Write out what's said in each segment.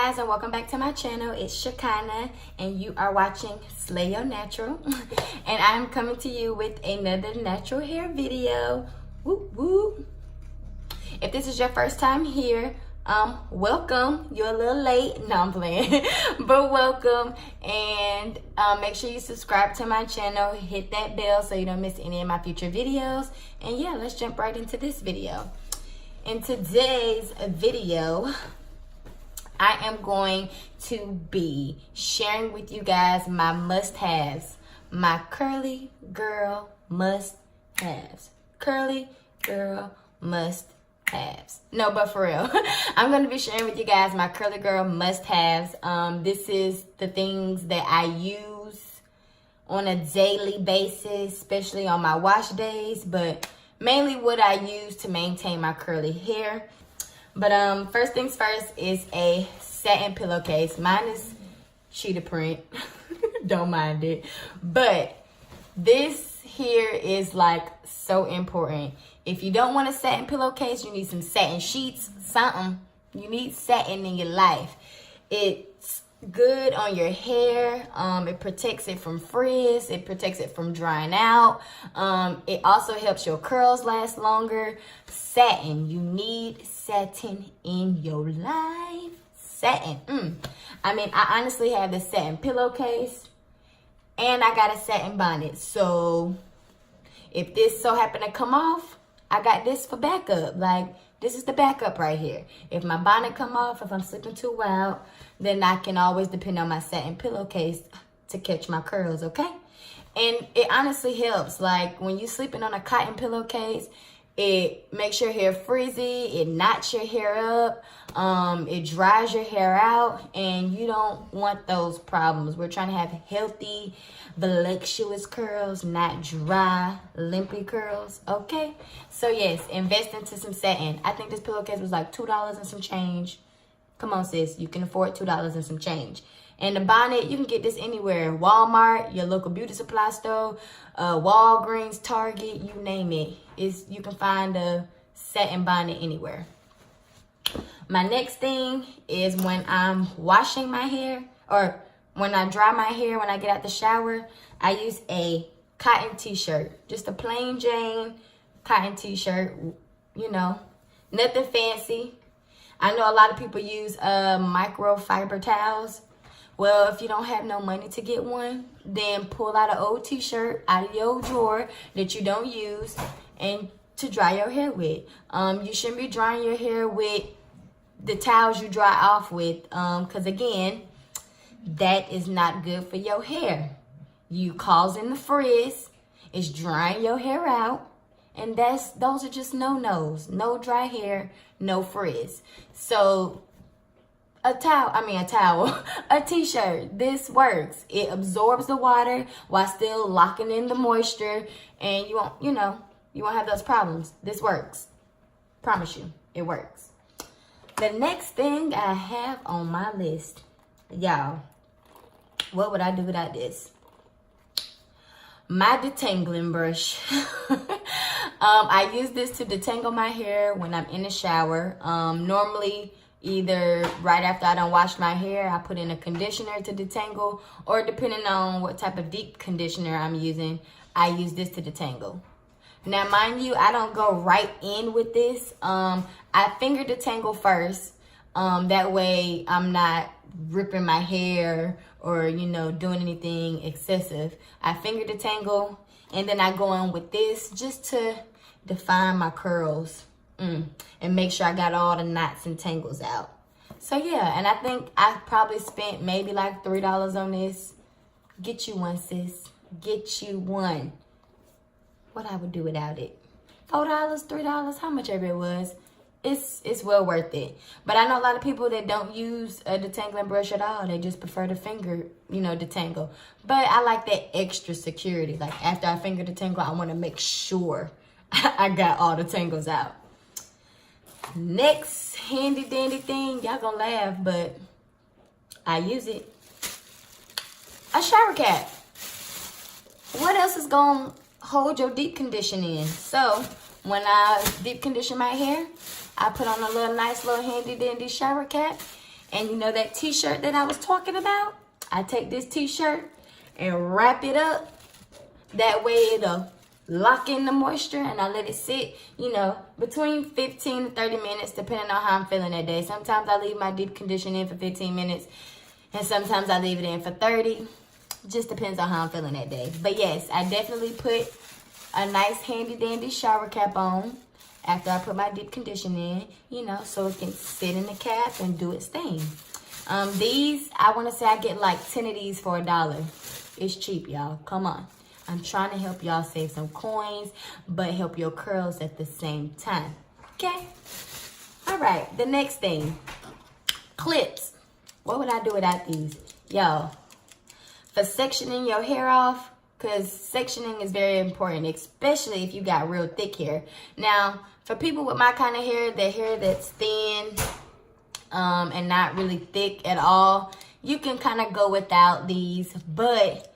guys, and welcome back to my channel. It's Shekinah and you are watching Slay Your Natural. And I'm coming to you with another natural hair video. Woo woo. If this is your first time here, welcome. You're a little late. No, I'm playing. But welcome. And make sure you subscribe to my channel. Hit that bell so you don't miss any of my future videos. And yeah, let's jump right into this video. In today's video, I am going to be sharing with you guys my must-haves. My curly girl must-haves. Curly girl must-haves. No, but for real. I'm going to be sharing with you guys my curly girl must-haves. This is the things that I use on a daily basis, especially on my wash days, but mainly what I use to maintain my curly hair. But first things first is a satin pillowcase. Mine is cheetah print. Don't mind it. But this here is like so important. If you don't want a satin pillowcase, you need some satin sheets, something. You need satin in your life. It's good on your hair. It protects it from frizz. It protects it from drying out. It also helps your curls last longer. Satin. You need satin in your life. Satin. I mean, I honestly have this satin pillowcase and I got a satin bonnet. So if this so happen to come off, I got this for backup. Like, this is the backup right here. If my bonnet come off, if I'm sleeping too wild, then I can always depend on my satin pillowcase to catch my curls, okay? And it honestly helps. Like, when you're sleeping on a cotton pillowcase, it makes your hair frizzy, it knots your hair up, it dries your hair out, and you don't want those problems. We're trying to have healthy, voluptuous curls, not dry, limpy curls, okay? So yes, invest into some satin. I think this pillowcase was like $2 and some change. Come on, sis, you can afford $2 and some change. And the bonnet, you can get this anywhere. Walmart, your local beauty supply store, Walgreens, Target, you name it. You can find a satin bonnet anywhere. My next thing is when I'm washing my hair, or when I dry my hair, when I get out the shower, I use a cotton t-shirt. Just a plain Jane cotton t-shirt, you know, nothing fancy. I know a lot of people use microfiber towels. Well, if you don't have no money to get one, then pull out an old t-shirt out of your drawer that you don't use and to dry your hair with. You shouldn't be drying your hair with the towels you dry off with, because again, that is not good for your hair. You causing the frizz, it's drying your hair out, and those are just no-nos. No dry hair, no frizz. So a t-shirt, this works. It absorbs the water while still locking in the moisture, and you won't have those problems. This works. Promise you, it works. The next thing I have on my list, y'all, what would I do without this? My detangling brush. I use this to detangle my hair when I'm in the shower. Normally, either right after I done washed my hair, I put in a conditioner to detangle, or depending on what type of deep conditioner I'm using, I use this to detangle. Now, mind you, I don't go right in with this. I finger detangle first. That way I'm not ripping my hair or, doing anything excessive. I finger detangle, and then I go in with this just to define my curls and make sure I got all the knots and tangles out. So yeah, and I think I probably spent maybe like $3 on this. Get you one, sis. Get you one. What I would do without it? $4, $3, how much ever it was. It's well worth it. But I know a lot of people that don't use a detangling brush at all. They just prefer to finger, detangle. But I like that extra security. Like, after I finger detangle, I want to make sure I got all the tangles out. Next handy dandy thing, y'all gonna laugh, but I use it. A shower cap. What else is gonna hold your deep condition in? So when I deep condition my hair, I put on a nice little handy dandy shower cap, And you know that t-shirt that I was talking about? I take this t-shirt and wrap it up. That way it'll lock in the moisture, and I let it sit, you know, between 15 to 30 minutes, depending on how I'm feeling that day. Sometimes I leave my deep condition in for 15 minutes, and sometimes I leave it in for 30. Just depends on how I'm feeling that day. But yes, I definitely put a nice handy dandy shower cap on after I put my deep condition in, you know, so it can sit in the cap and do its thing. These, I want to say I get like 10 of these for $1. It's cheap, y'all. Come on. I'm trying to help y'all save some coins, but help your curls at the same time. Okay? All right. The next thing. Clips. What would I do without these? Y'all, for sectioning your hair off, because sectioning is very important, especially if you got real thick hair. Now, for people with my kind of hair, the hair that's thin and not really thick at all, you can kind of go without these, but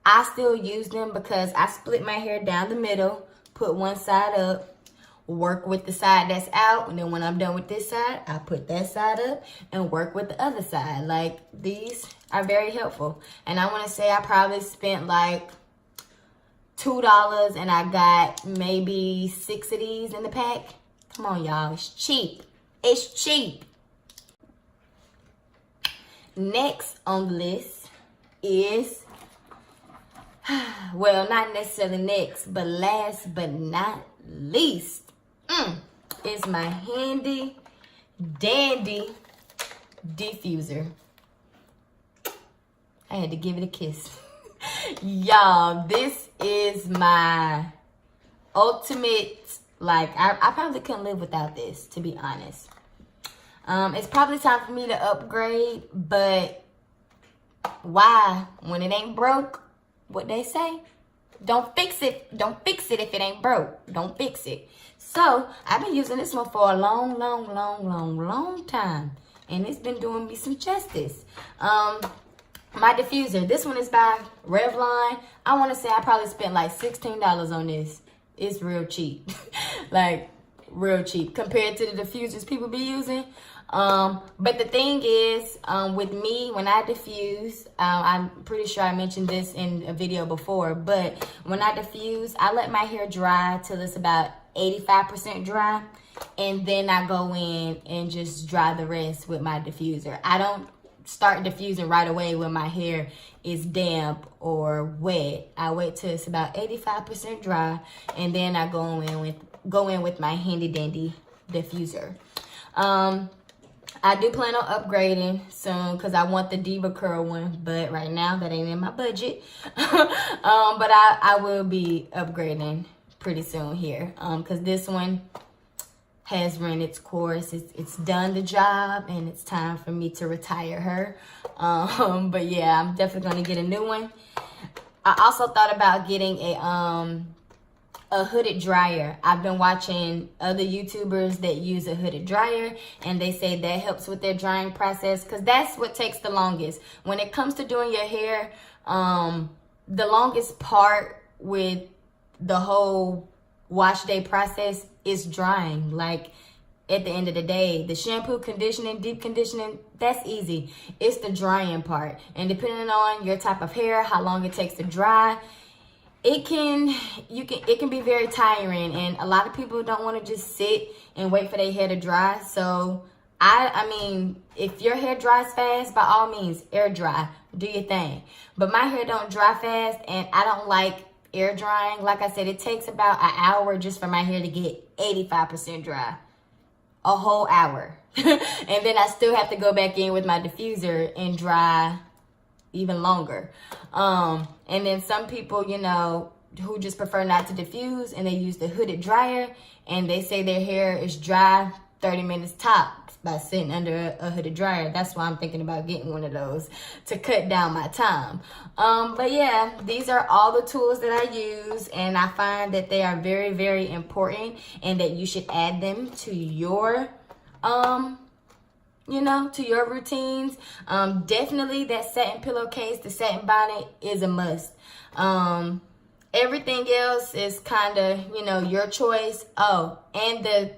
I still use them because I split my hair down the middle, put one side up, work with the side that's out, and then when I'm done with this side, I put that side up and work with the other side. Like, these are very helpful. And I want to say I probably spent like $2 and I got maybe 6 of these in the pack. Come on, y'all. It's cheap. It's cheap. Next on the list is, well, not necessarily next, but last but not least, is my handy dandy diffuser. I had to give it a kiss. Y'all, this is my ultimate, like, I probably couldn't live without this, to be honest. It's probably time for me to upgrade, but why? When it ain't broke, what they say? Don't fix it. Don't fix it if it ain't broke. Don't fix it. So, I've been using this one for a long time. And it's been doing me some justice. My diffuser. This one is by Revlon. I want to say I probably spent like $16 on this. It's real cheap. Like, real cheap compared to the diffusers people be using. But the thing is, with me, when I diffuse, I'm pretty sure I mentioned this in a video before, but when I diffuse, I let my hair dry till it's about 85% dry, and then I go in and just dry the rest with my diffuser. I don't start diffusing right away when my hair is damp or wet. I wait till it's about 85% dry, and then I go in with my handy dandy diffuser. I do plan on upgrading soon because I want the Diva Curl one, but right now that ain't in my budget. But I will be upgrading pretty soon here because this one has run its course. It's done the job, and it's time for me to retire her. But yeah, I'm definitely going to get a new one. I also thought about getting a hooded dryer. I've been watching other YouTubers that use a hooded dryer, and they say that helps with their drying process because that's what takes the longest. When it comes to doing your hair, the longest part with the whole wash day process is drying. Like, at the end of the day, the shampoo, conditioning, deep conditioning, that's easy. It's the drying part. And depending on your type of hair, how long it takes to dry, it can be very tiring, and a lot of people don't want to just sit and wait for their hair to dry. So I mean, if your hair dries fast, by all means, air dry, do your thing. But my hair don't dry fast, and I don't like air drying. Like I said, it takes about an hour just for my hair to get 85% dry. A whole hour. And then I still have to go back in with my diffuser and dry even longer. And then some people, you know, who just prefer not to diffuse, and they use the hooded dryer, and they say their hair is dry 30 minutes tops by sitting under a hooded dryer. That's why I'm thinking about getting one of those to cut down my time. But yeah, these are all the tools that I use, and I find that they are very, very important, and that you should add them to your you know, to your routines. Definitely that satin pillowcase, the satin bonnet is a must. Everything else is kind of, you know, your choice. Oh, and the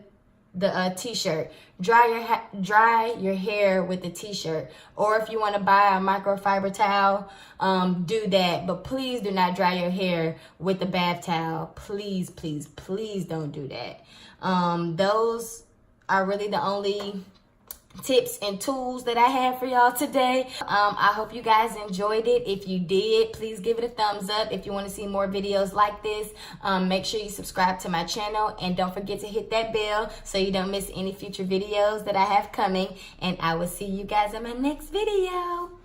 the t-shirt. Dry your hair with the t-shirt, or if you want to buy a microfiber towel, do that. But please do not dry your hair with the bath towel. Please, please, please don't do that. Those are really the only tips and tools that I have for y'all today. I hope you guys enjoyed it. If you did, please give it a thumbs up. If you want to see more videos like this, make sure you subscribe to my channel, and don't forget to hit that bell so you don't miss any future videos that I have coming. And I will see you guys in my next video.